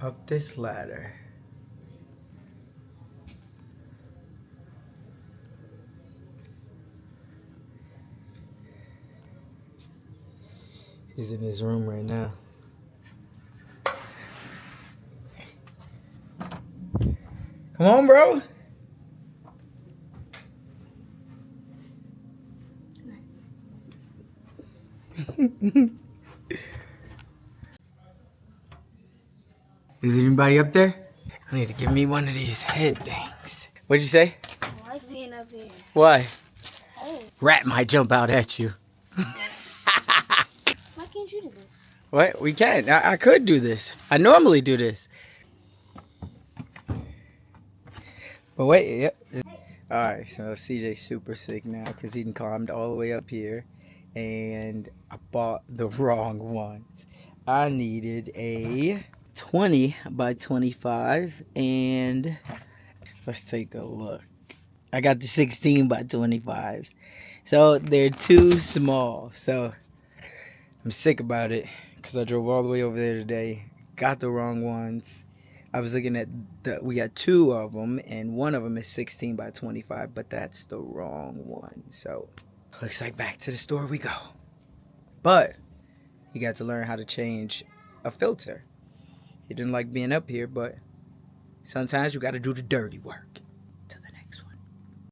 up this ladder. He's in his room right now. Come on, bro. Is anybody up there? I need to give me one of these head things. What'd you say? I like being up here. Why? Hey. Rat might jump out at you. Why can't you do this? What? We can. I could do this. I normally do this. But wait, yep. Alright, so CJ's super sick now because he climbed all the way up here. And I bought the wrong ones. I needed a 20 by 25. And let's take a look. I got the 16 by 25s. So they're too small. So I'm sick about it because I drove all the way over there today. Got the wrong ones. I was looking at we got two of them, and one of them is 16 by 25, but that's the wrong one. So looks like back to the store we go. But he got to learn how to change a filter. He didn't like being up here, but sometimes you got to do the dirty work.